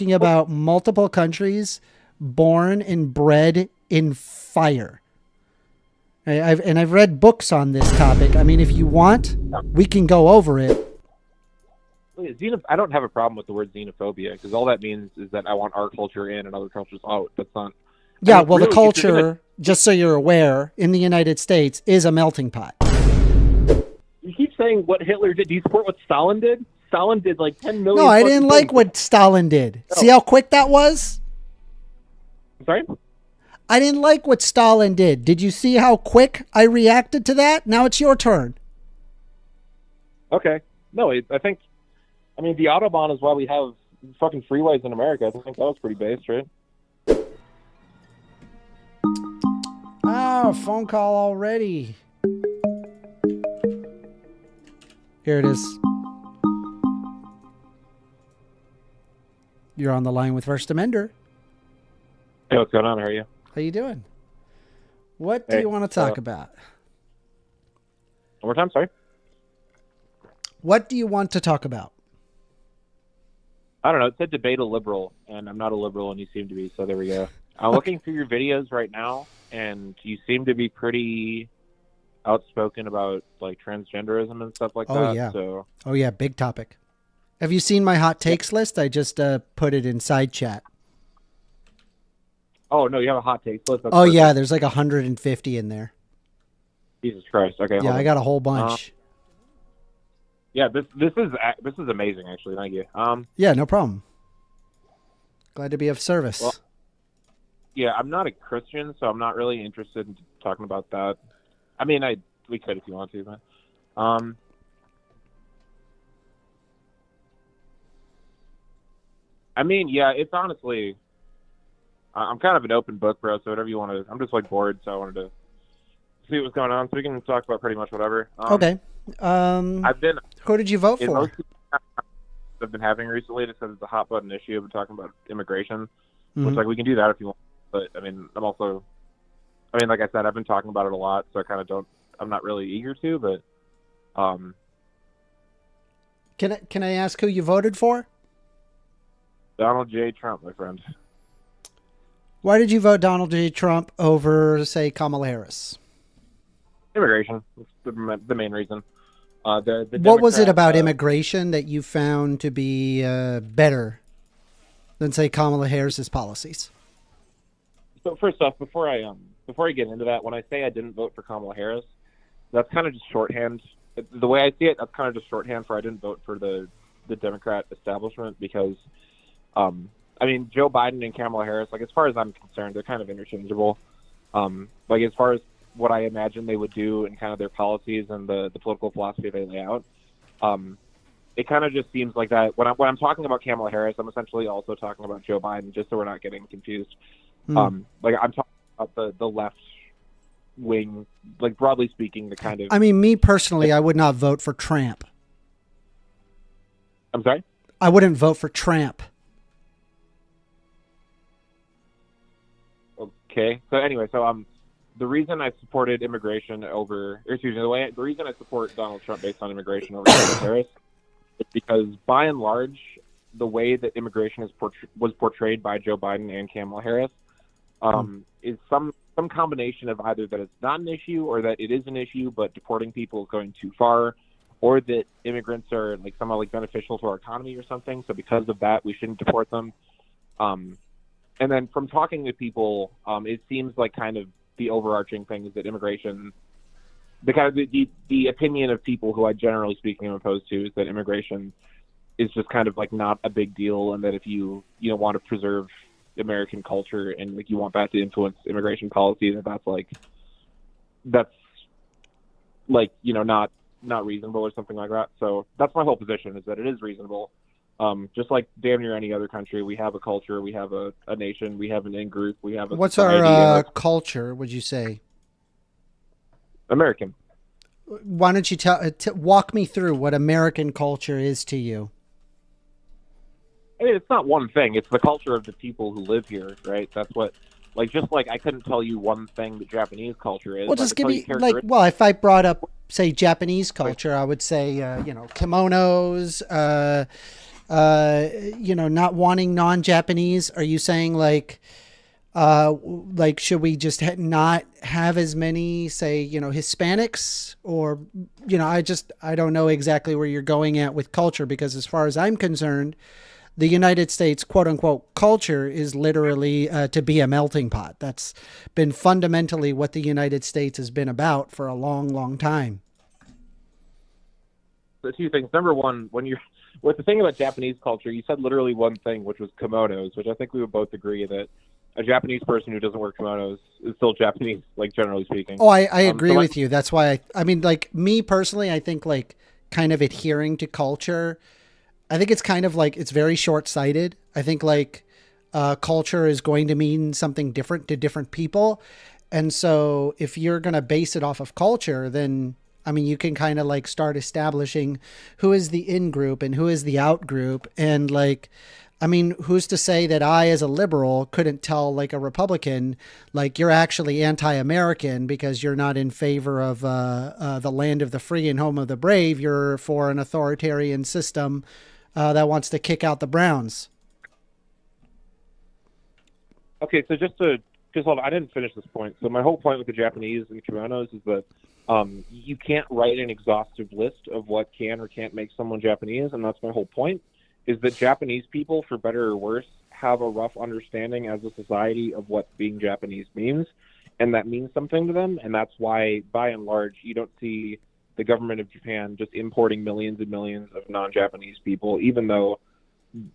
talking about multiple countries born and bred in fire. I've read books on this topic. I mean, if you want, we can go over it. I don't have a problem with the word xenophobia because all that means is that I want our culture in and other cultures out. That's not. Yeah, I mean, well, really, the culture, just so you're aware, in the United States is a melting pot. You keep saying what Hitler did. Do you support what Stalin did? Stalin did like 10 million. No, I didn't like what Stalin did. No. See how quick that was? I'm sorry? I didn't like what Stalin did. Did you see how quick I reacted to that? Now it's your turn. Okay. No, I think, I mean, the Autobahn is why we have fucking freeways in America. I think that was pretty based, right? Oh, phone call already. Here it is. You're on the line with First Amender. Hey, what's going on? How are you? How you doing? What do you want to talk about? One more time, sorry? What do you want to talk about? I don't know. It said debate a liberal, and I'm not a liberal, and you seem to be, so there we go. I'm looking through your videos right now, and you seem to be pretty outspoken about like transgenderism and stuff like that. Yeah. So. Oh, yeah. Big topic. Have you seen my hot takes list? I just put it in side chat. Oh, no, you have a hot take list. Oh, yeah. There's like 150 in there. Jesus Christ. Okay. Yeah, I got a whole bunch. Yeah, this is amazing, actually. Thank you. Yeah, no problem. Glad to be of service. Well, yeah, I'm not a Christian, so I'm not really interested in talking about that. I mean, we could if you want to, but I mean, yeah, it's honestly, I'm kind of an open book, bro. So whatever you want to, I'm just like bored, so I wanted to see what's going on, so we can talk about pretty much whatever. Okay. Who did you vote for? I've been having recently just because it's a hot button issue. I've been talking about immigration, which like we can do that if you want. But I mean, like I said, I've been talking about it a lot, so I'm not really eager to. But can I ask who you voted for? Donald J. Trump, my friend. Why did you vote Donald J. Trump over, say, Kamala Harris? Immigration. That's the main reason. What was it about immigration that you found to be better than, say, Kamala Harris's policies? So first off, before I get into that, when I say I didn't vote for Kamala Harris, that's kind of just shorthand. The way I see it, that's kind of just shorthand for I didn't vote for the Democrat establishment because, I mean, Joe Biden and Kamala Harris, like as far as I'm concerned, they're kind of interchangeable. Like as far as what I imagine they would do and kind of their policies and the political philosophy they lay out, it kind of just seems like that. When I'm talking about Kamala Harris, I'm essentially also talking about Joe Biden, just so we're not getting confused. Like I'm talking about the left wing, like broadly speaking, the kind of. I mean, me personally, I would not vote for Trump. I'm sorry? I wouldn't vote for Trump. Okay. So anyway, the reason I supported immigration over, or excuse me, the reason I support Donald Trump based on immigration over Kamala Harris is because, by and large, the way that immigration was portrayed by Joe Biden and Kamala Harris is some combination of either that it's not an issue or that it is an issue, but deporting people is going too far, or that immigrants are like somehow like beneficial to our economy or something. So because of that, we shouldn't deport them. And then from talking to people, it seems like kind of the overarching thing is that immigration, the kind of the opinion of people who I generally speaking am opposed to is that immigration is just kind of like not a big deal, and that if you want to preserve American culture and like you want that to influence immigration policy, that's not reasonable or something like that. So that's my whole position, is that it is reasonable. Just like damn near any other country, we have a culture, we have a nation, we have an in-group, we have a What's society, our culture, would you say? American. Why don't you walk me through what American culture is to you? I mean, it's not one thing. It's the culture of the people who live here, right? That's what, like, just like I couldn't tell you one thing that Japanese culture is. Well, just give me, like, well, if I brought up, say, Japanese culture, I would say, kimonos, not wanting non-Japanese? Are you saying like should we just not have as many, say, Hispanics? Or I don't know exactly where you're going at with culture, because as far as I'm concerned, the United States quote unquote culture is literally to be a melting pot. That's been fundamentally what the United States has been about for a long, long time. The two things. Number one, with the thing about Japanese culture, you said literally one thing, which was kimonos, which I think we would both agree that a Japanese person who doesn't wear kimonos is still Japanese, like generally speaking. Oh, I agree with you. That's why I mean, like me personally, I think like kind of adhering to culture, I think it's kind of like it's very short-sighted. I think like culture is going to mean something different to different people. And so if you're going to base it off of culture, then I mean, you can kind of like start establishing who is the in group and who is the out group. And like, I mean, who's to say that I, as a liberal, couldn't tell like a Republican, like you're actually anti-American because you're not in favor of the land of the free and home of the brave. You're for an authoritarian system that wants to kick out the Browns. Okay, so just hold on, I didn't finish this point. So my whole point with the Japanese and kimonos is that you can't write an exhaustive list of what can or can't make someone Japanese, and that's my whole point. Is that Japanese people, for better or worse, have a rough understanding as a society of what being Japanese means, and that means something to them, and that's why, by and large, you don't see the government of Japan just importing millions and millions of non-Japanese people, even though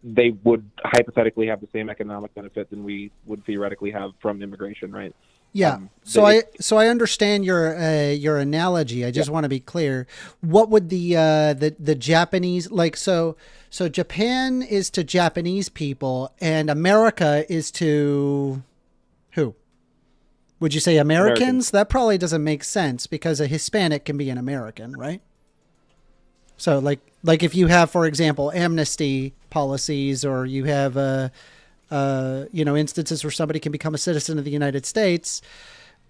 they would hypothetically have the same economic benefit than we would theoretically have from immigration, right? Yeah. So I understand your analogy. I just want to be clear. What would the Japanese like? So Japan is to Japanese people, and America is to who? Would you say Americans? That probably doesn't make sense because a Hispanic can be an American, right? So like if you have, for example, amnesty policies, or you have instances where somebody can become a citizen of the United States,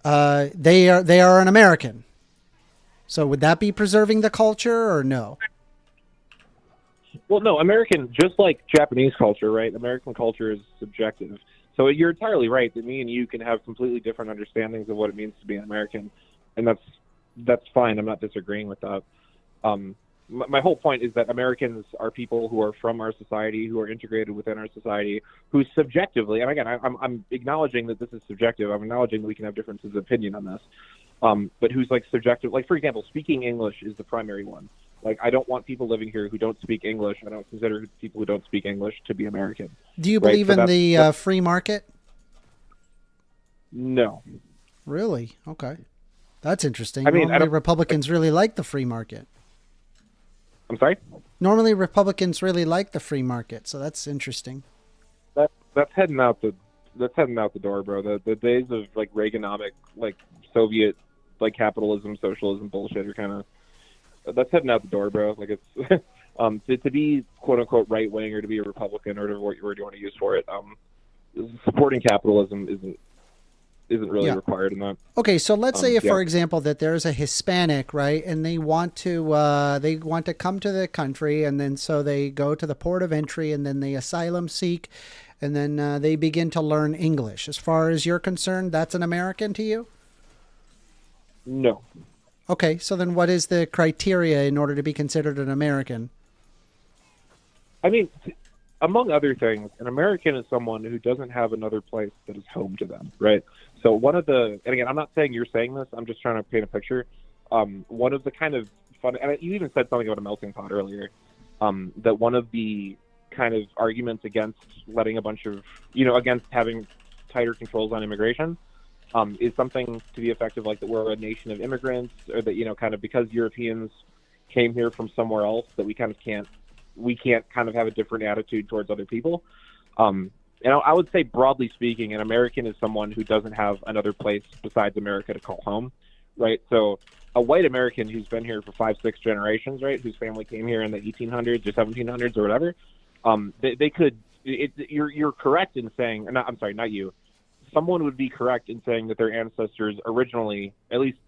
they are an American. So would that be preserving the culture or no? Well, no, American, just like Japanese culture, right? American culture is subjective. So you're entirely right that me and you can have completely different understandings of what it means to be an American, and that's fine. I'm not disagreeing with that. My whole point is that Americans are people who are from our society, who are integrated within our society, who subjectively, and again, I'm acknowledging that this is subjective. I'm acknowledging that we can have differences of opinion on this, but who's like subjective. Like, for example, speaking English is the primary one. Like, I don't want people living here who don't speak English. I don't consider people who don't speak English to be American. Do you believe in the free market? No. Really? Okay. That's interesting. I mean, normally Republicans really like the free market. I'm sorry? Normally Republicans really like the free market, so that's interesting. That's heading out the door, bro. The days of like Reaganomic, like Soviet, like capitalism, socialism bullshit are kind of that's heading out the door, bro. Like it's to be quote unquote right wing or to be a Republican or whatever word you want to use for it. Supporting capitalism isn't really required in that. Okay, so let's say if, for example, that there's a Hispanic, right, and they want to come to the country, and then so they go to the port of entry, and then they asylum seek, and then they begin to learn English. As far as you're concerned, that's an American to you? No. Okay, so then what is the criteria in order to be considered an American? I mean, among other things, an American is someone who doesn't have another place that is home to them, right? So and again, I'm not saying you're saying this, I'm just trying to paint a picture. One of the kind of fun, and you even said something about a melting pot earlier, that one of the kind of arguments against letting a bunch of, against having tighter controls on immigration is something to the effect of like that we're a nation of immigrants, or that, kind of because Europeans came here from somewhere else that we can't kind of have a different attitude towards other people. I would say, broadly speaking, an American is someone who doesn't have another place besides America to call home, right? So a white American who's been here for 5-6 generations, right, whose family came here in the 1800s or 1700s or whatever, they could. You're correct in saying. I'm sorry, not you. Someone would be correct in saying that their ancestors originally, at least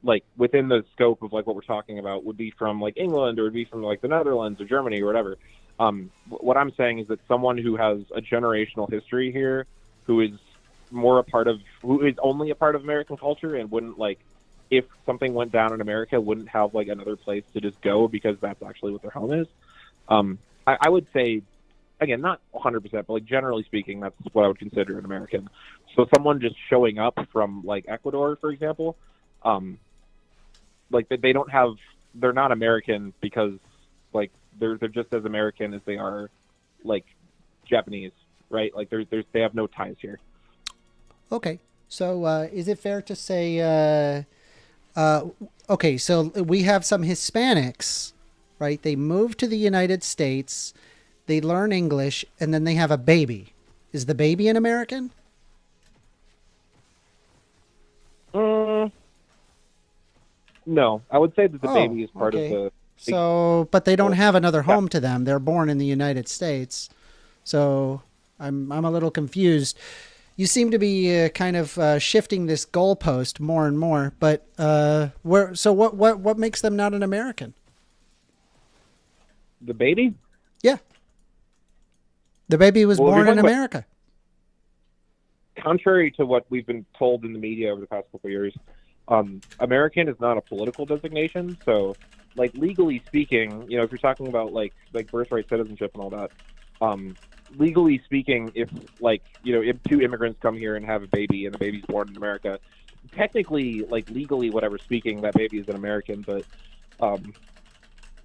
like within the scope of like what we're talking about would be from like England or would be from like the Netherlands or Germany or whatever. What I'm saying is that someone who has a generational history here, who is who is only a part of American culture and wouldn't like, if something went down in America, wouldn't have like another place to just go because that's actually what their home is. I would say, again, not 100%, but like generally speaking, that's what I would consider an American. So someone just showing up from like Ecuador, for example, like they don't have, they're not American because like they're just as American as they are like Japanese, right? Like they have no ties here. Okay. So is it fair to say, okay, so we have some Hispanics, right? They move to the United States, they learn English, and then they have a baby. Is the baby an American? No, I would say that the baby is part of the. So, but they don't have another home to them. They're born in the United States. So I'm a little confused. You seem to be kind of shifting this goalpost more and more. But what makes them not an American? The baby? Yeah. The baby was born in America. Contrary to what we've been told in the media over the past couple of years, American is not a political designation. So, like legally speaking, you know, if you're talking about like birthright citizenship and all that, legally speaking, if like, you know, if two immigrants come here and have a baby and the baby's born in America, technically, like legally, whatever speaking, that baby is an American. But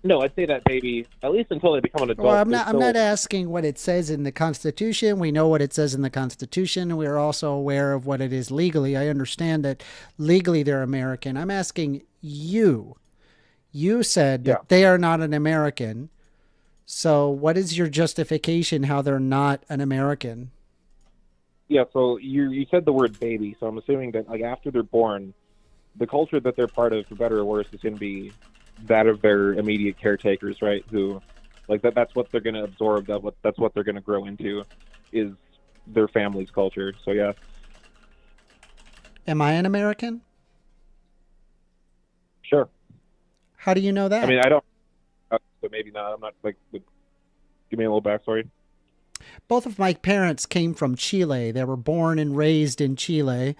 no, I'd say that baby, at least until they become an adult. Well, I'm not asking what it says in the Constitution. We know what it says in the Constitution. We're also aware of what it is legally. I understand that legally they're American. I'm asking you. You said that they are not an American. So what is your justification how they're not an American? Yeah, so you said the word baby, so I'm assuming that like after they're born, the culture that they're part of, for better or worse, is going to be that of their immediate caretakers, right? Who, like that's what they're going to absorb. That's what they're going to grow into, is their family's culture. So yeah. Am I an American? Sure. How do you know that? I mean, I don't. But maybe not. I'm not like. Give me a little backstory. Both of my parents came from Chile. They were born and raised in Chile.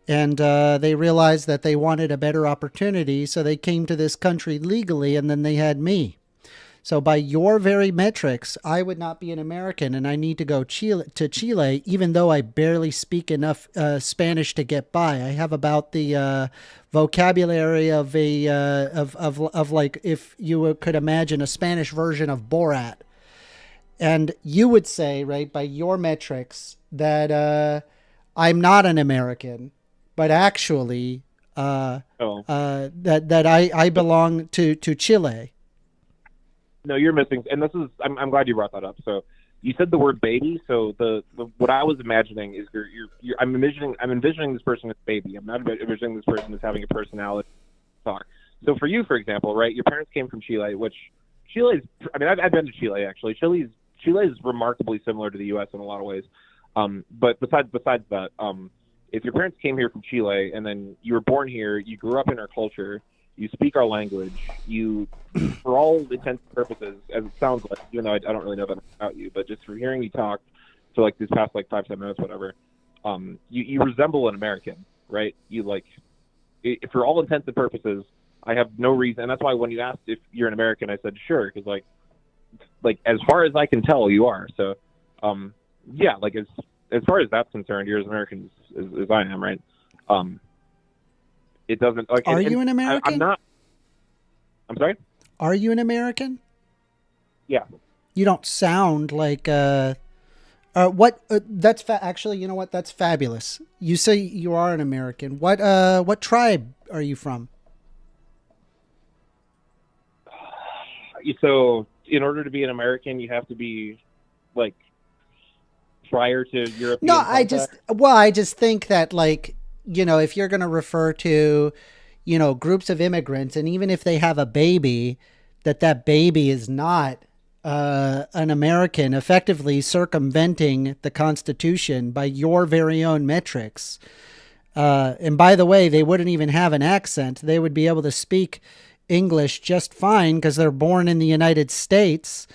And they realized that they wanted a better opportunity, so they came to this country legally, and then they had me. So by your very metrics, I would not be an American, and I need to go to Chile, even though I barely speak enough Spanish to get by. I have about the vocabulary of of like, if you could imagine a Spanish version of Borat. And you would say, right, by your metrics, that I'm not an American. But actually, that I belong to Chile. No, you're missing, and this is. I'm glad you brought that up. So you said the word baby. So the what I was imagining is I'm envisioning this person as baby. I'm not envisioning this person as having a personality. Talk. So for you, for example, right? Your parents came from Chile, which Chile is. I mean, I've been to Chile actually. Chile is remarkably similar to the U.S. in a lot of ways. But besides that. If your parents came here from Chile and then you were born here, you grew up in our culture, you speak our language, you, for all intents and purposes, as it sounds like, even though I don't really know that about you, but just from hearing you talk for like these past like 5-10 minutes, whatever, you resemble an American, right? You like, for all intents and purposes, I have no reason, and that's why when you asked if you're an American, I said sure, because like as far as I can tell, you are. So, yeah, like as far as that's concerned, you're as American as I am, right? It doesn't like. Are you an American? I'm not. I'm sorry. Are you an American? Yeah. You don't sound like what? That's actually, you know what? That's fabulous. You say you are an American. What tribe are you from? So, in order to be an American, you have to be like prior to European. No, contact? I just think that, like, you know, if you're going to refer to, you know, groups of immigrants, and even if they have a baby, that baby is not an American, effectively circumventing the Constitution by your very own metrics. And by the way, they wouldn't even have an accent. They would be able to speak English just fine because they're born in the United States.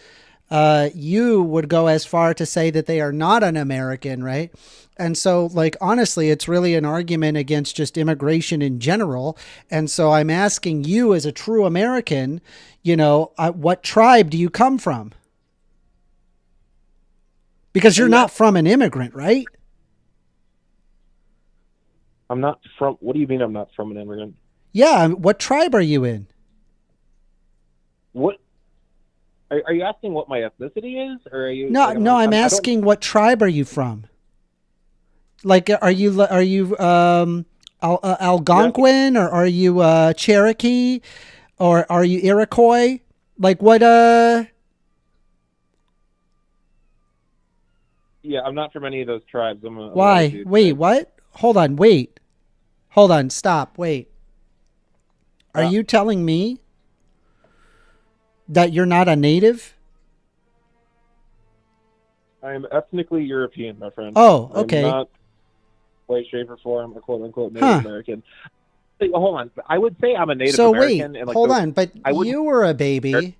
You would go as far to say that they are not an American, right? And so, like, honestly, it's really an argument against just immigration in general. And so I'm asking you, as a true American, what tribe do you come from? Because you're not from an immigrant, right? I'm not from. What do you mean I'm not from an immigrant? Yeah. What tribe are you in? What are you asking? What my ethnicity is, or are you? No, Like, no, I'm asking what tribe are you from? Like, are you Algonquin, or are you Cherokee, or are you Iroquois? Like what? Yeah, I'm not from any of those tribes. I'm a white Why? dude. Wait, what? Hold on, wait. Hold on, stop, wait. Are you telling me that you're not a native? I'm ethnically European, my friend. Oh, okay. I'm not way, shape, or form a quote unquote Native American. Hey, hold on. I would say I'm a Native American. Wait, and hold on. But you were a baby,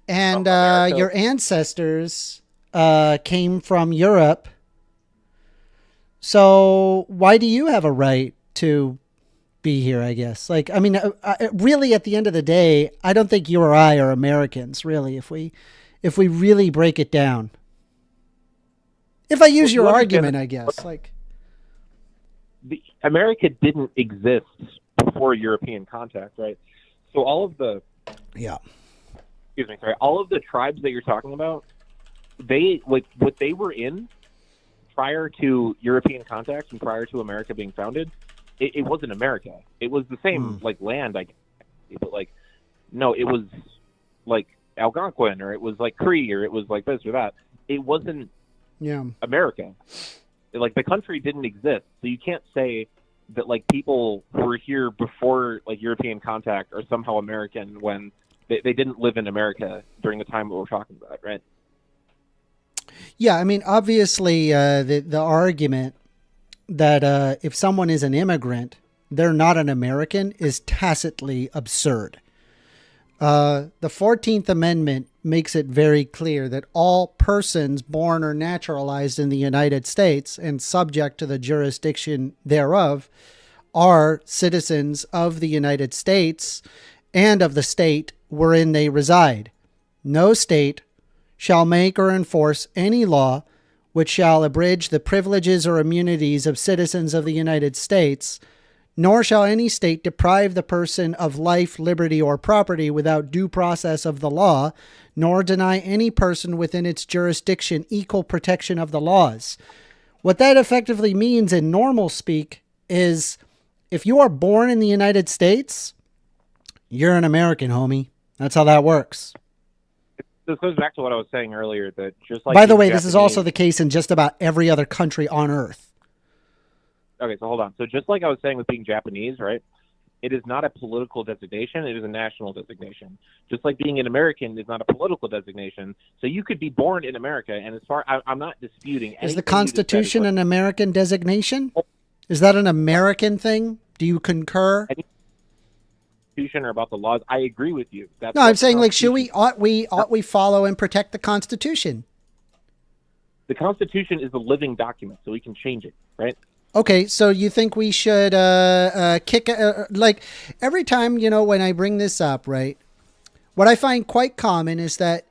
and your ancestors came from Europe. So why do you have a right to be here, I guess? Like, I mean, really, at the end of the day, I don't think you or I are Americans, really, if we really break it down. If I use your argument, I guess. Like, America didn't exist before European contact, right? So all of the all of the tribes that you're talking about, they what they were in prior to European contact and prior to America being founded, it wasn't America. It was the same land, I guess, but no, it was like Algonquin, or it was like Cree, or it was like this or that. It wasn't America. Like, the country didn't exist, so you can't say that people who were here before European contact are somehow American when they didn't live in America during the time that we're talking about, right? Yeah, I mean, obviously, the argument that if someone is an immigrant, they're not an American is tacitly absurd. The 14th Amendment makes it very clear that all persons born or naturalized in the United States and subject to the jurisdiction thereof are citizens of the United States and of the state wherein they reside. No state shall make or enforce any law which shall abridge the privileges or immunities of citizens of the United States, nor shall any state deprive the person of life, liberty, or property without due process of the law, nor deny any person within its jurisdiction equal protection of the laws. What that effectively means in normal speak is if you are born in the United States, you're an American, homie. That's how that works. This goes back to what I was saying earlier, that just like... By the way, this is also the case in just about every other country on Earth. Okay, so hold on. So just like I was saying with being Japanese, right? It is not a political designation. It is a national designation. Just like being an American is not a political designation. So you could be born in America, and as far... I'm not disputing... Is the Constitution an American designation? Is that an American thing? Do you concur? Or about the laws, I agree with you. No, I'm saying, ought we follow and protect the Constitution? The Constitution is a living document, so we can change it, right? Okay, so you think we should kick every time, when I bring this up, right? What I find quite common is that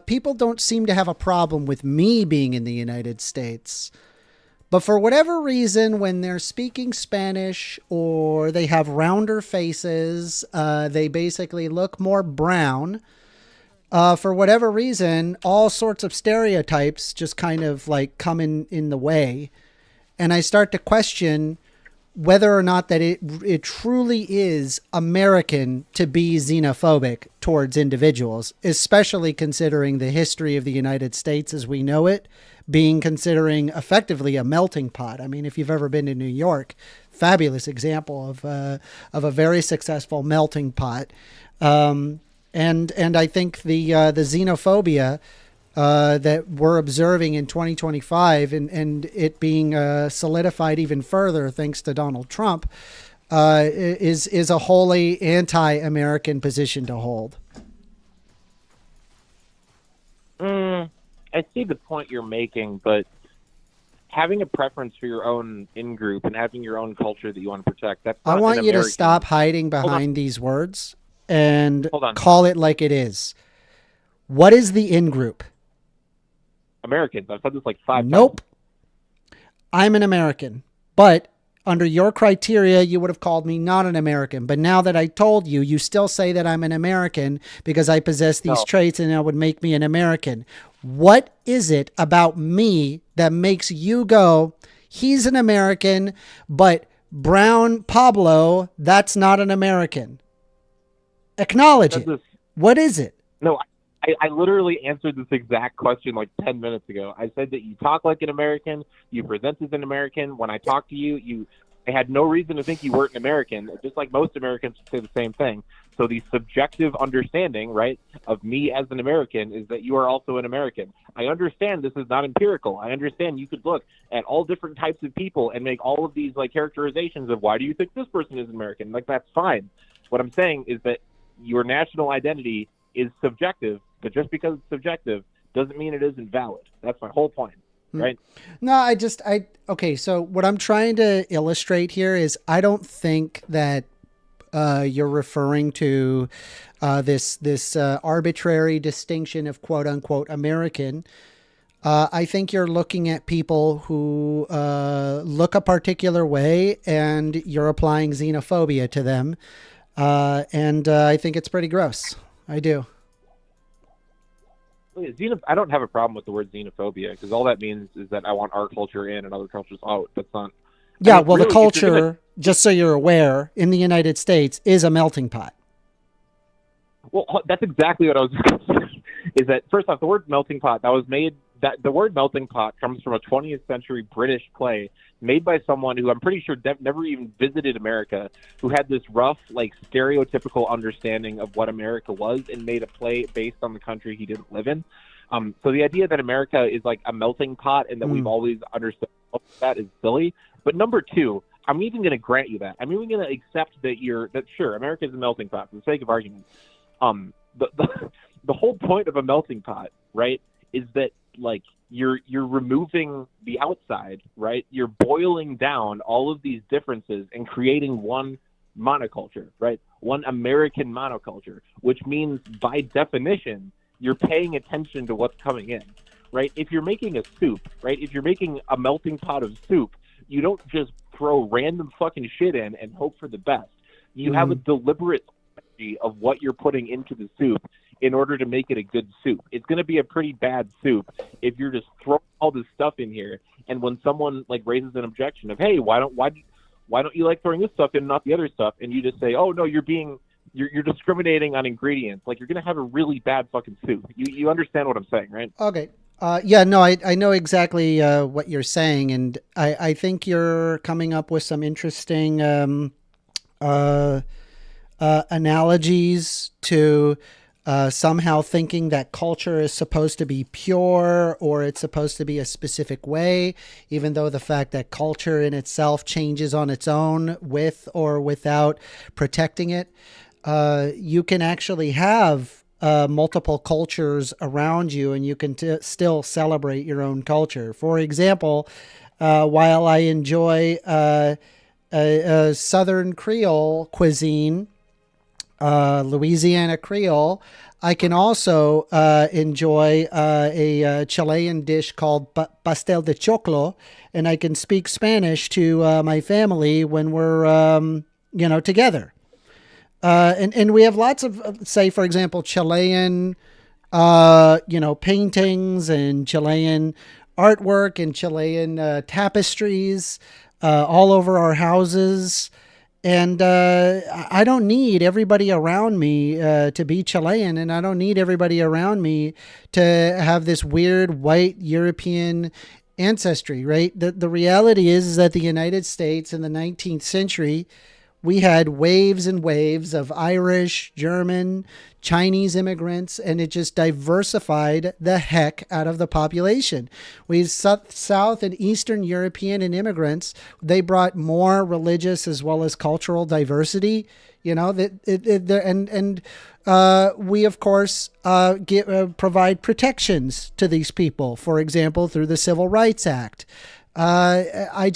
people don't seem to have a problem with me being in the United States. But for whatever reason, when they're speaking Spanish or they have rounder faces, they basically look more brown. For whatever reason, all sorts of stereotypes just kind of come in the way. And I start to question whether or not that it truly is American to be xenophobic towards individuals, especially considering the history of the United States as we know it, considering effectively a melting pot. I mean, if you've ever been to New York, fabulous example of a very successful melting pot. And I think the xenophobia that we're observing in 2025, and it being solidified even further thanks to Donald Trump, is a wholly anti-American position to hold. I see the point you're making, but having a preference for your own in-group and having your own culture that you want to protect, that's not I want an you to American. stop hiding behind these words and Hold on. call it like it is. What is the in-group? Americans. I've said this like 5 times. Nope. I'm an American, but under your criteria, you would have called me not an American. But now that I told you, you still say that I'm an American because I possess these traits and that would make me an American. What is it about me that makes you go, he's an American, but Brown Pablo, that's not an American? Acknowledge it. What is it? No, I literally answered this exact question like 10 minutes ago. I said that you talk like an American, you present as an American. When I talk to you, I had no reason to think you weren't an American, just like most Americans say the same thing. So the subjective understanding, right, of me as an American is that you are also an American. I understand this is not empirical. I understand you could look at all different types of people and make all of these like characterizations of why do you think this person is American? Like, that's fine. What I'm saying is that your national identity is subjective, but just because it's subjective doesn't mean it isn't valid. That's my whole point, right? No, okay. So what I'm trying to illustrate here is I don't think that you're referring to this arbitrary distinction of quote unquote American. I think you're looking at people who look a particular way and you're applying xenophobia to them. And I think it's pretty gross. I do. I don't have a problem with the word xenophobia because all that means is that I want our culture in and other cultures out. That's not. Yeah, well, really, the culture, just so you're aware, in the United States is a melting pot. Well, that's exactly what I was going to say. Is that first off, the word melting pot the word melting pot comes from a 20th century British play made by someone who I'm pretty sure never even visited America, who had this rough, like, stereotypical understanding of what America was and made a play based on the country he didn't live in. So the idea that America is like a melting pot and that we've always understood that is silly. But number two, I'm even going to grant you that. I'm even going to accept that sure, America is a melting pot for the sake of argument. The whole point of a melting pot, right, is that like you're removing the outside, right? You're boiling down all of these differences and creating one monoculture, right? One American monoculture, which means by definition, you're paying attention to what's coming in, right? If you're making a soup, right? If you're making a melting pot of soup, you don't just throw random fucking shit in and hope for the best. You have a deliberate strategy of what you're putting into the soup in order to make it a good soup. It's going to be a pretty bad soup if you're just throwing all this stuff in here. And when someone like raises an objection of, hey, why don't you like throwing this stuff in and not the other stuff? And you just say, oh no, you're discriminating on ingredients. Like, you're going to have a really bad fucking soup. You understand what I'm saying, right? Okay. Yeah, no, I know exactly what you're saying. And I think you're coming up with some interesting analogies to somehow thinking that culture is supposed to be pure or it's supposed to be a specific way, even though the fact that culture in itself changes on its own with or without protecting it. You can actually have multiple cultures around you and you can still celebrate your own culture. For example, while I enjoy Southern Creole cuisine, Louisiana Creole, I can also enjoy a Chilean dish called pastel de choclo, and I can speak Spanish to my family when we're together. And we have lots of, say, for example, Chilean paintings and Chilean artwork and Chilean tapestries all over our houses. And I don't need everybody around me to be Chilean, and I don't need everybody around me to have this weird white European ancestry, right? The reality is that the United States in the 19th century we had waves and waves of Irish, German, Chinese immigrants, and it just diversified the heck out of the population. We had South and Eastern European and immigrants. They brought more religious as well as cultural diversity. You know we of course provide protections to these people. For example, through the Civil Rights Act. I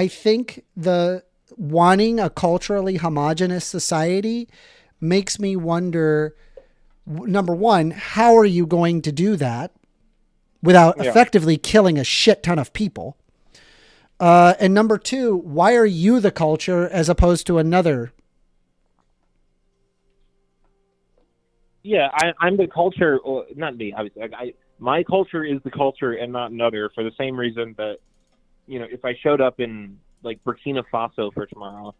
think the wanting a culturally homogenous society makes me wonder, number one, how are you going to do that without effectively killing a shit ton of people? And number two, why are you the culture as opposed to another? Yeah, I'm the culture. Well, not me, obviously. My culture is the culture and not another, for the same reason that, if I showed up in like Burkina Faso for tomorrow,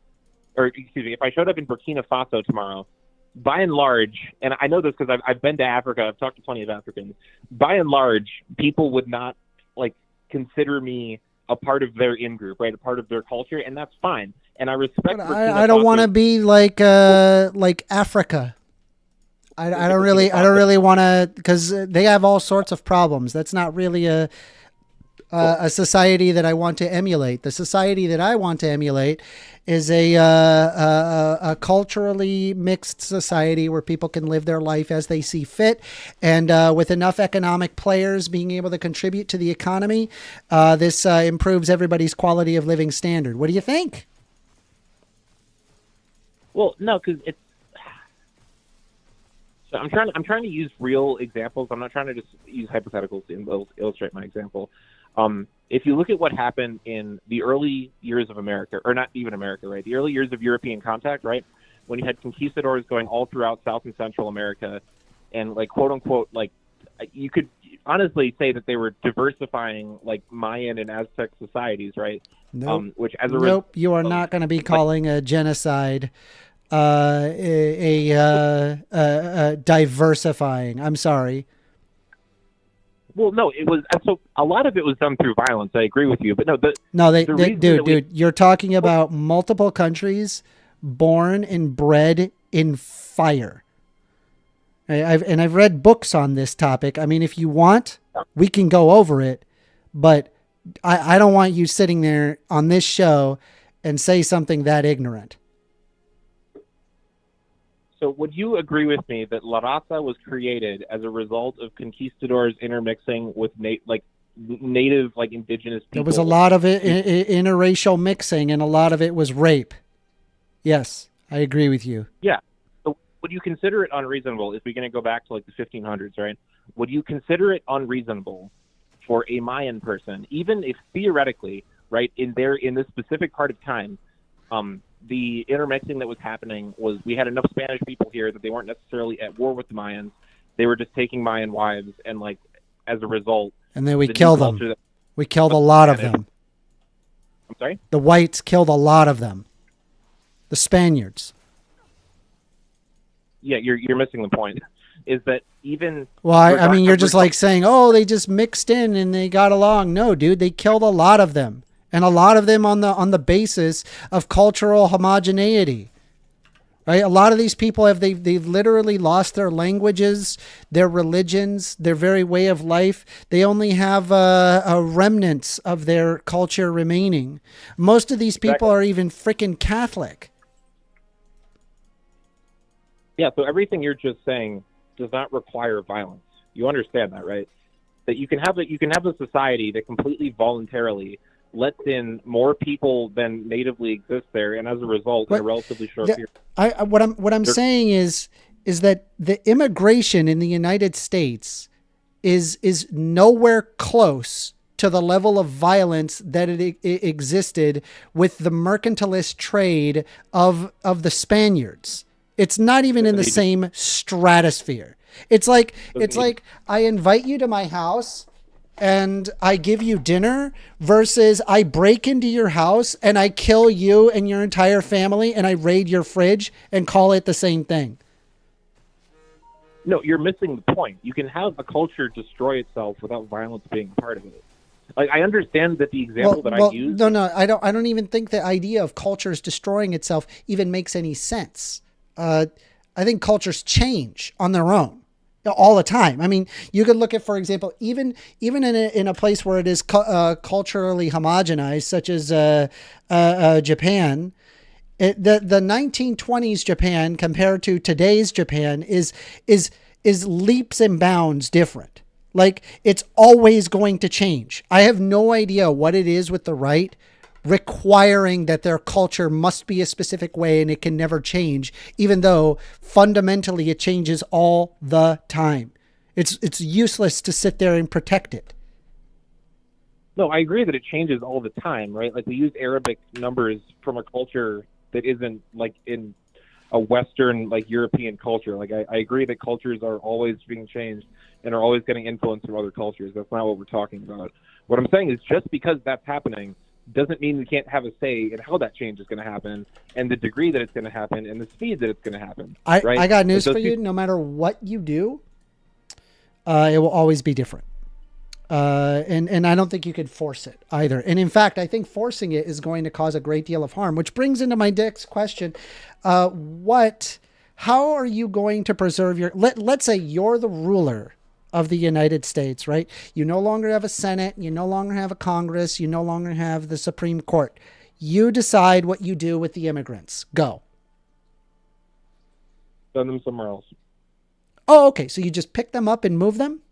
or excuse me, if I showed up in Burkina Faso tomorrow, by and large, and I know this because I've been to Africa, I've talked to plenty of Africans. By and large, people would not like consider me a part of their in-group, right? A part of their culture, and that's fine. And I respect. I don't want to be like Africa. I don't really want to, because they have all sorts of problems. That's not really a society that I want to emulate. The society that I want to emulate is a culturally mixed society where people can live their life as they see fit, and with enough economic players being able to contribute to the economy, this improves everybody's quality of living standard. What do you think? Well, no, because it's. So I'm trying to use real examples. I'm not trying to just use hypotheticals to illustrate my example. If you look at what happened in the early years of America, or not even America, right? The early years of European contact, right? When you had conquistadors going all throughout South and Central America, and like quote unquote, like you could honestly say that they were diversifying like Mayan and Aztec societies, right? Nope. Which as a nope, you are not going to be calling a genocide. Diversifying. I'm sorry. Well, no, it was so a lot of it was done through violence. I agree with you, but dude, you're talking about multiple countries born and bred in fire. I've read books on this topic. I mean, if you want, we can go over it, but I don't want you sitting there on this show and say something that ignorant. So would you agree with me that La Raza was created as a result of conquistadors intermixing with native, like indigenous people? There was a lot of it interracial mixing, and a lot of it was rape. Yes, I agree with you. Yeah. So would you consider it unreasonable, if we're going to go back to like the 1500s, right? Would you consider it unreasonable for a Mayan person, even if theoretically, right, in this specific part of time, the intermixing that was happening was we had enough Spanish people here that they weren't necessarily at war with the Mayans. They were just taking Mayan wives, and like as a result, and then we killed them. We killed a lot of them. I'm sorry? The whites killed a lot of them. The Spaniards. Yeah, you're missing the point. Is that even? Well, I mean, you're just like saying, oh, they just mixed in and they got along. No, dude, they killed a lot of them. And a lot of them on the basis of cultural homogeneity, right? A lot of these people they've literally lost their languages, their religions, their very way of life. They only have a remnants of their culture remaining. Most of these people are even freaking Catholic. Yeah. So everything you're just saying does not require violence. You understand that, right? That you can have a society that completely voluntarily lets in more people than natively exist there, and as a result, in a relatively short period. What I'm saying is that the immigration in the United States is nowhere close to the level of violence that it existed with the mercantilist trade of the Spaniards. It's not even in the same stratosphere. It's like I invite you to my house and I give you dinner versus I break into your house and I kill you and your entire family and I raid your fridge and call it the same thing. No, you're missing the point. You can have a culture destroy itself without violence being a part of it. Like, I understand that the example that I use. No, I don't even think the idea of cultures destroying itself even makes any sense. I think cultures change on their own all the time. I mean, you could look at, for example, even in a place where it is culturally homogenized, such as Japan. The 1920s Japan compared to today's Japan is leaps and bounds different. Like, it's always going to change. I have no idea what it is with the right requiring that their culture must be a specific way and it can never change, even though fundamentally it changes all the time. It's useless to sit there and protect it. No, I agree that it changes all the time, right? Like, we use Arabic numbers from a culture that isn't like in a Western, like, European culture. Like, I agree that cultures are always being changed and are always getting influence from other cultures. That's not what we're talking about. What I'm saying is, just because that's happening doesn't mean we can't have a say in how that change is going to happen and the degree that it's going to happen and the speed that it's going to happen. Right? I got news for you. No matter what you do, it will always be different. And I don't think you could force it either. And in fact, I think forcing it is going to cause a great deal of harm, which brings into my next question. How are you going to preserve let's say you're the ruler of the United States, right? You no longer have a Senate. You no longer have a Congress. You no longer have the Supreme Court. You decide what you do with the immigrants. Go. Send them somewhere else. Oh, okay. So you just pick them up and move them?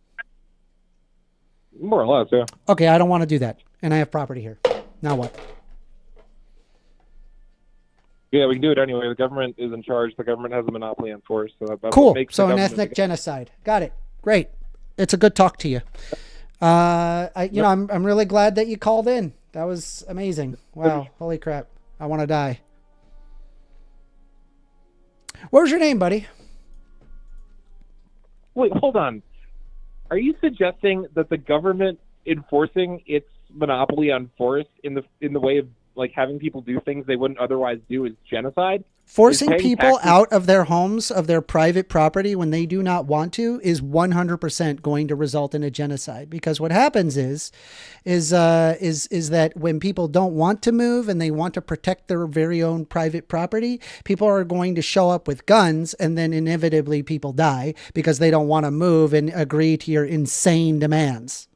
More or less, yeah. Okay, I don't want to do that. And I have property here. Now what? Yeah, we can do it anyway. The government is in charge. The government has a monopoly on force. So that's cool. What makes so an ethnic genocide. Got it. Great. It's a good talk to you. I'm really glad that you called in. That was amazing. Wow. Holy crap. I want to die. What was your name, buddy? Wait, hold on. Are you suggesting that the government enforcing its monopoly on force in the way of, like, having people do things they wouldn't otherwise do is genocide? Forcing people out of their homes, of their private property when they do not want to, is 100% going to result in a genocide. Because what happens is that when people don't want to move and they want to protect their very own private property, people are going to show up with guns, and then inevitably people die because they don't want to move and agree to your insane demands.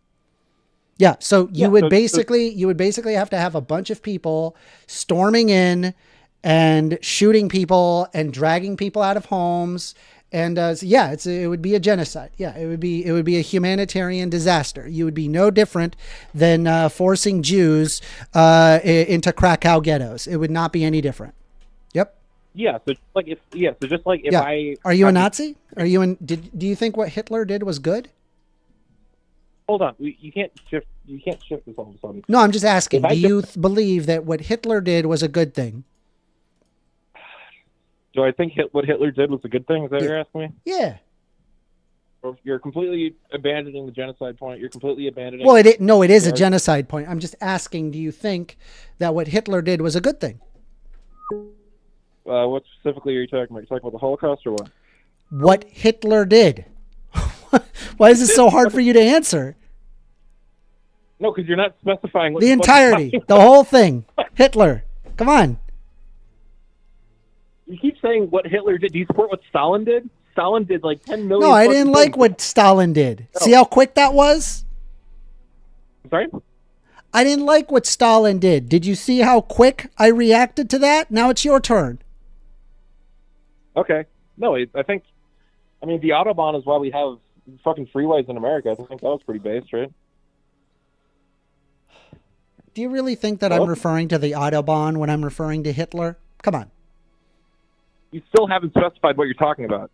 Yeah. So you would basically have to have a bunch of people storming in and shooting people and dragging people out of homes. And it would be a genocide. Yeah, it would be a humanitarian disaster. You would be no different than forcing Jews into Krakow ghettos. It would not be any different. Yep. Yeah. So just like if I are you a Nazi? Are you do you think what Hitler did was good? Hold on. You can't shift this all of a sudden. No, I'm just asking. Do you believe that what Hitler did was a good thing? Do I think what Hitler did was a good thing? Is that what you're asking me? Yeah. You're completely abandoning the genocide point. You're completely abandoning... Well, it is a genocide point. I'm just asking, do you think that what Hitler did was a good thing? What specifically are you talking about? Are you talking about the Holocaust or what? What Hitler did. Why is this so hard for you to answer? No, because you're not specifying what the entirety, the whole thing. Hitler. Come on. You keep saying what Hitler did. Do you support what Stalin did? Stalin did like 10 million... No, I didn't like what Stalin did. No. See how quick that was? Sorry? I didn't like what Stalin did. Did you see how quick I reacted to that? Now it's your turn. Okay. No, I think... I mean, the Autobahn is why we have fucking freeways in America. I think that was pretty based, right? Do you really think that I'm referring to the Autobahn when I'm referring to Hitler? Come on. You still haven't specified what you're talking about.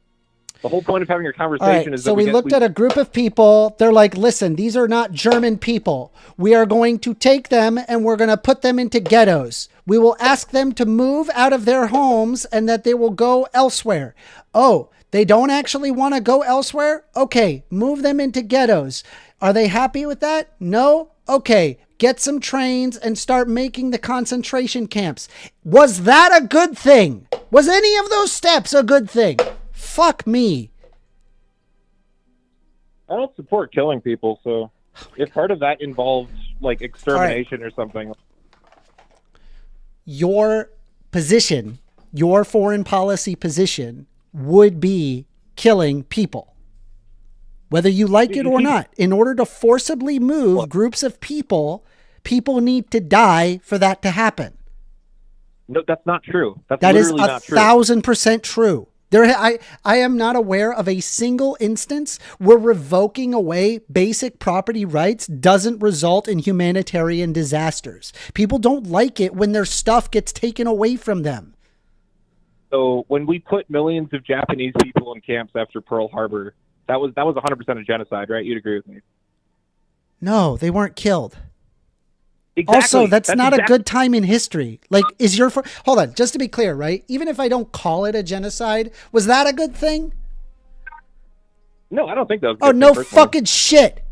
The whole point of having your conversation is that we looked at a group of people. They're like, listen, these are not German people. We are going to take them and we're going to put them into ghettos. We will ask them to move out of their homes and that they will go elsewhere. Oh, they don't actually want to go elsewhere? Okay, move them into ghettos. Are they happy with that? No? Okay, get some trains and start making the concentration camps. Was that a good thing? Was any of those steps a good thing? Fuck me. I don't support killing people, so if part of that involves like extermination or something. Your position, your foreign policy position would be killing people, whether you like it or not. In order to forcibly move groups of people, people need to die for that to happen. No, that's not true. That is not true. 1,000% true. I am not aware of a single instance where revoking away basic property rights doesn't result in humanitarian disasters. People don't like it when their stuff gets taken away from them. So when we put millions of Japanese people in camps after Pearl Harbor, that was 100% a genocide, right? You'd agree with me? No, they weren't killed. Exactly. Also, that's not a good time in history. Like, hold on, just to be clear, right? Even if I don't call it a genocide, was that a good thing? No, I don't think that was a good thing, no fucking shit.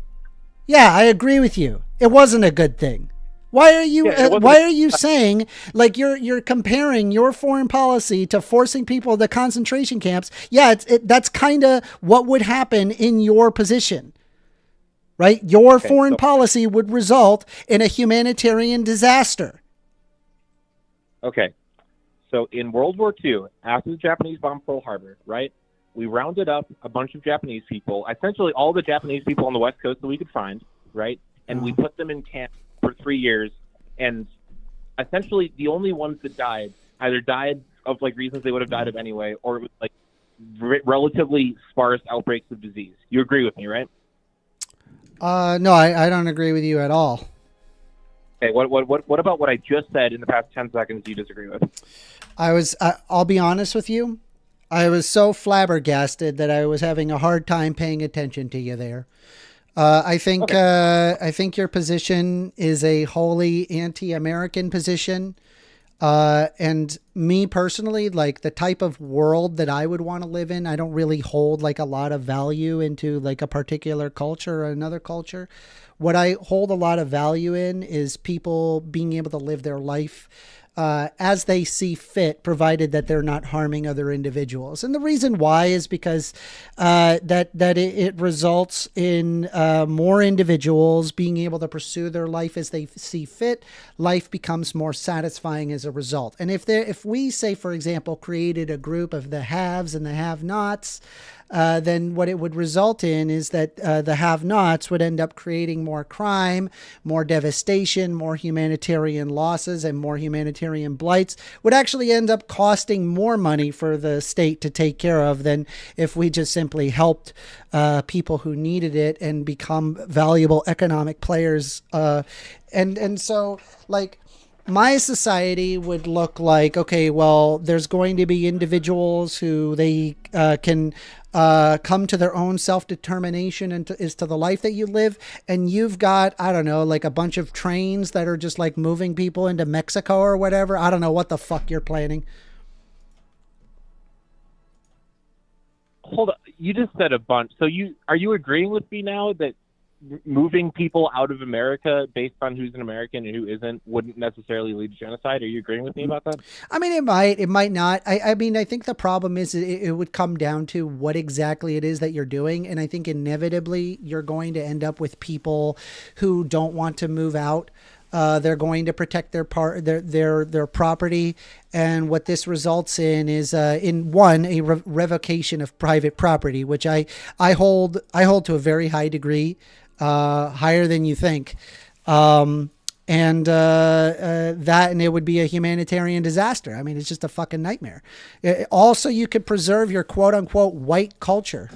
Yeah, I agree with you. It wasn't a good thing. Why are you saying, like, you're comparing your foreign policy to forcing people to concentration camps? Yeah, that's kind of what would happen in your position. Right? Your foreign policy would result in a humanitarian disaster. Okay. So in World War II, after the Japanese bombed Pearl Harbor, right, we rounded up a bunch of Japanese people, essentially all the Japanese people on the West Coast that we could find, right? And we put them in camp for 3 years. And essentially the only ones that died either died of like reasons they would have died of anyway, or it was like relatively sparse outbreaks of disease. You agree with me, right? No, I don't agree with you at all. Okay, what about what I just said in the past 10 seconds you disagree with? I'll be honest with you. I was so flabbergasted that I was having a hard time paying attention to you there. I think your position is a wholly anti-American position. And me personally, like the type of world that I would want to live in, I don't really hold like a lot of value into like a particular culture or another culture. What I hold a lot of value in is people being able to live their life as they see fit, provided that they're not harming other individuals. And the reason why is because it results in more individuals being able to pursue their life as they see fit. Life becomes more satisfying as a result. And if we say, for example, created a group of the haves and the have-nots, then what it would result in is that the have-nots would end up creating more crime, more devastation, more humanitarian losses, and more humanitarian blights would actually end up costing more money for the state to take care of than if we just simply helped people who needed it and become valuable economic players. And so, like, my society would look like, okay, well, there's going to be individuals who they can come to their own self-determination and as to the life that you live. And you've got, I don't know, like a bunch of trains that are just like moving people into Mexico or whatever. I don't know what the fuck you're planning. Hold on. You just said a bunch. So are you agreeing with me now that moving people out of America based on who's an American and who isn't wouldn't necessarily lead to genocide? Are you agreeing with me about that? I mean, it might not. I mean, I think the problem is it would come down to what exactly it is that you're doing. And I think inevitably you're going to end up with people who don't want to move out. They're going to protect their property, and what this results in is in one, a revocation of private property, which I hold to a very high degree, higher than you think, and it would be a humanitarian disaster. I mean, it's just a fucking nightmare. Also, you could preserve your quote unquote white culture,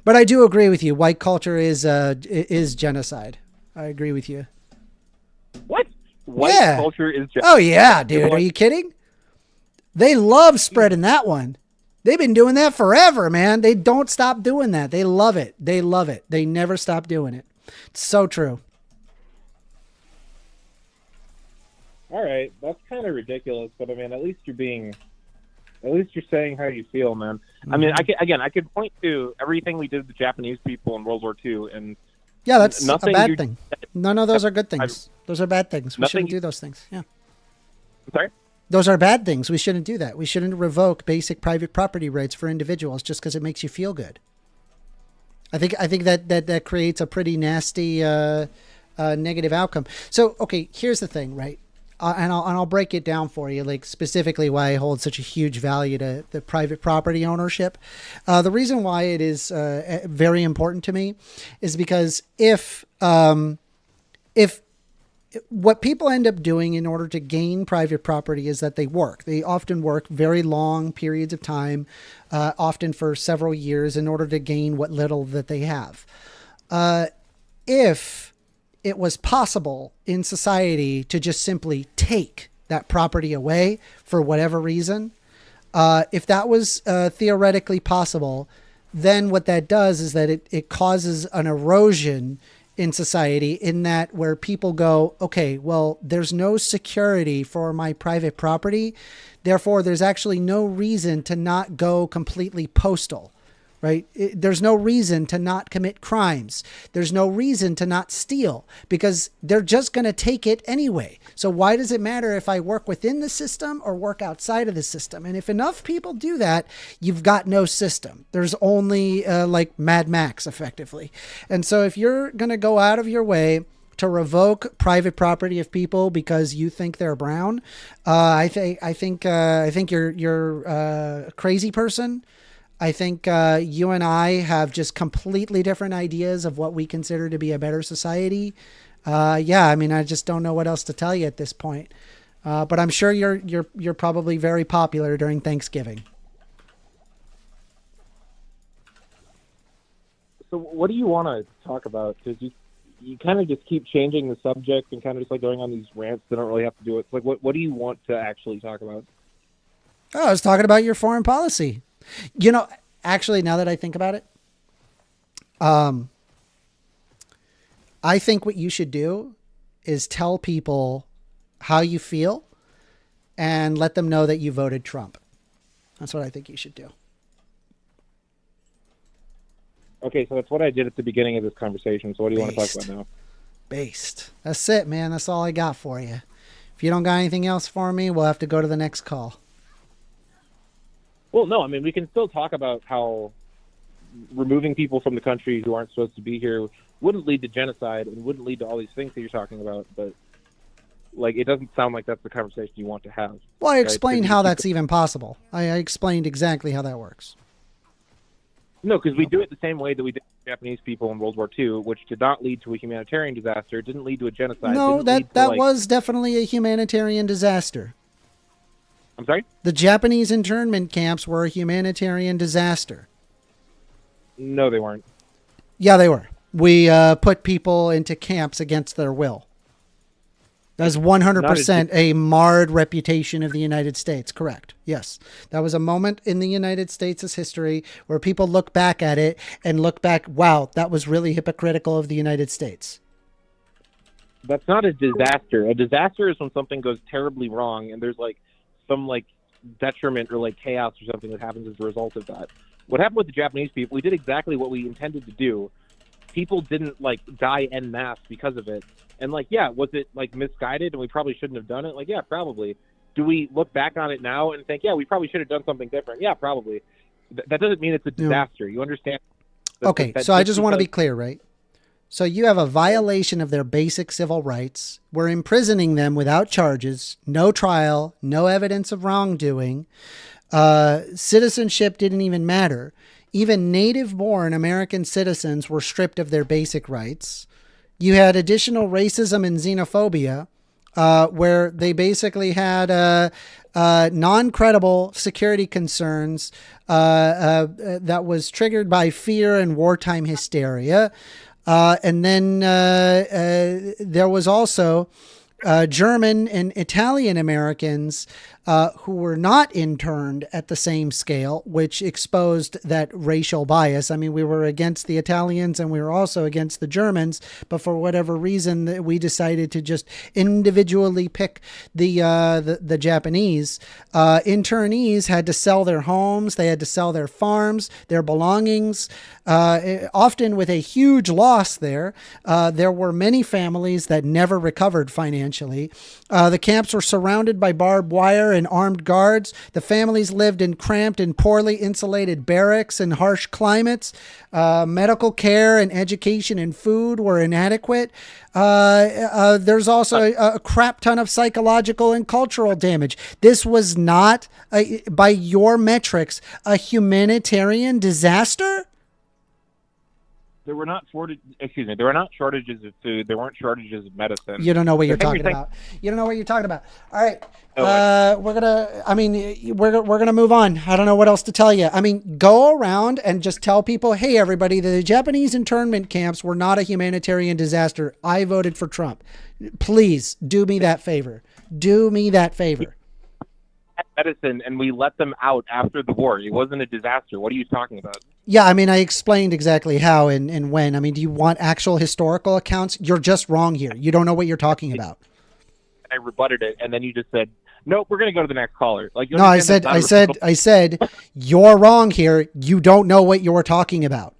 but I do agree with you. White culture is genocide. I agree with you. What? White culture is genocide? Oh yeah, dude. Are you kidding? They love spreading that one. They've been doing that forever, man. They don't stop doing that. They love it. They love it. They never stop doing it. It's so true. All right, that's kind of ridiculous, but I mean, at least you're saying how you feel, man. Mm-hmm. I mean, I could point to everything we did with the Japanese people in World War II, and yeah, that's a bad thing. None of those are good things. Those are bad things. We shouldn't do those things. Yeah. I'm sorry? Those are bad things. We shouldn't do that. We shouldn't revoke basic private property rights for individuals just because it makes you feel good. I think that creates a pretty nasty negative outcome. So, okay, here's the thing, right? And I'll break it down for you, like specifically why I hold such a huge value to the private property ownership. The reason why it is very important to me is because if what people end up doing in order to gain private property is that they often work very long periods of time, often for several years, in order to gain what little that they have. If it was possible in society to just simply take that property away for whatever reason, if that was theoretically possible, then what that does is that it causes an erosion in society, in that where people go, okay, well, there's no security for my private property. Therefore, there's actually no reason to not go completely postal, right? There's no reason to not commit crimes. There's no reason to not steal, because they're just going to take it anyway. So why does it matter if I work within the system or work outside of the system? And if enough people do that, you've got no system. There's only like Mad Max, effectively. And so if you're going to go out of your way to revoke private property of people because you think they're brown, I think you're a crazy person. I think you and I have just completely different ideas of what we consider to be a better society. Yeah, I mean, I just don't know what else to tell you at this point. But I'm sure you're probably very popular during Thanksgiving. So what do you want to talk about? Because you kind of just keep changing the subject and kind of just like going on these rants that don't really have to do it. Like, what do you want to actually talk about? Oh, I was talking about your foreign policy. You know, actually, now that I think about it, I think what you should do is tell people how you feel and let them know that you voted Trump. That's what I think you should do. Okay, so that's what I did at the beginning of this conversation. So what do you want to talk about now? Based. That's it, man. That's all I got for you. If you don't got anything else for me, we'll have to go to the next call. Well, no, I mean, we can still talk about how removing people from the country who aren't supposed to be here wouldn't lead to genocide and wouldn't lead to all these things that you're talking about. But, like, it doesn't sound like that's the conversation you want to have. Well, I explained how that's even possible. I explained exactly how that works. No, because we do it the same way that we did with Japanese people in World War II, which did not lead to a humanitarian disaster, didn't lead to a genocide. No, that was definitely a humanitarian disaster. I'm sorry? The Japanese internment camps were a humanitarian disaster. No, they weren't. Yeah, they were. We put people into camps against their will. That's 100% a marred reputation of the United States. Correct. Yes. That was a moment in the United States' history where people look back at it and look back, wow, that was really hypocritical of the United States. That's not a disaster. A disaster is when something goes terribly wrong and there's like some like detriment or like chaos or something that happens as a result of that. What happened with the Japanese people, we did exactly what we intended to do. People didn't like die en masse because of it. And like, yeah, was it like misguided and we probably shouldn't have done it? Like, yeah, probably. Do we look back on it now and think, yeah, we probably should have done something different? Yeah, probably. That doesn't mean it's a disaster. You understand? Okay, so I just want to be clear, right? So you have a violation of their basic civil rights. We're imprisoning them without charges, no trial, no evidence of wrongdoing. Citizenship didn't even matter. Even native-born American citizens were stripped of their basic rights. You had additional racism and xenophobia, where they basically had non-credible security concerns that was triggered by fear and wartime hysteria. And then there was also German and Italian Americans who were not interned at the same scale, which exposed that racial bias. I mean, we were against the Italians and we were also against the Germans, but for whatever reason, we decided to just individually pick the Japanese. Internees had to sell their homes, they had to sell their farms, their belongings, often with a huge loss there. There were many families that never recovered financially. The camps were surrounded by barbed wire and armed guards. The families lived in cramped and poorly insulated barracks in harsh climates. Medical care and education and food were inadequate. There's also a crap ton of psychological and cultural damage. This was not, by your metrics, a humanitarian disaster? There were not there were not shortages of food. There weren't shortages of medicine. You don't know what you're talking about. You don't know what you're talking about. All right. We're gonna move on. I don't know what else to tell you. I mean, go around and just tell people, hey, everybody, the Japanese internment camps were not a humanitarian disaster. I voted for Trump. Please do me that favor. Do me that favor. Medicine, and we let them out after the war. It wasn't a disaster. What are you talking about? Yeah, I mean, I explained exactly how and when. I mean, do you want actual historical accounts? You're just wrong here. You don't know what you're talking about. I rebutted it, and then you just said, "Nope, we're going to go to the next caller." Like, no, I said, you're wrong here. You don't know what you're talking about.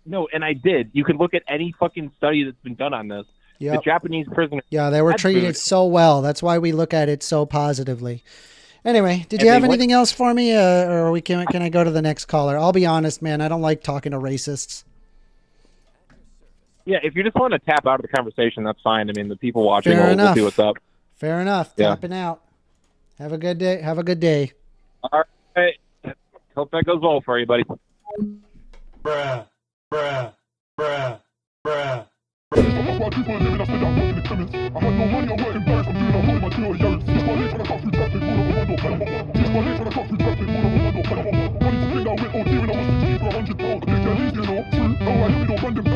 No, and I did. You can look at any fucking study that's been done on this. Yep. The Japanese prisoners. Yeah, they were treated so well. That's why we look at it so positively. Anyway, did you have anything else for me, or can I go to the next caller? I'll be honest, man. I don't like talking to racists. Yeah, if you just want to tap out of the conversation, that's fine. I mean, the people watching will see what's up. Fair enough. Yeah. Tapping out. Have a good day. Have a good day. All right. Hope that goes well for you, buddy. Bruh. I had no money, I worked in Paris, I'm doing a whole material yards. Just my life when I cut through traffic, all of my door, just my life when I cut through traffic, all of my door, money to think that I went OT when I was 16 for £100. I take it easy, you know, true, no, I really don't run them down.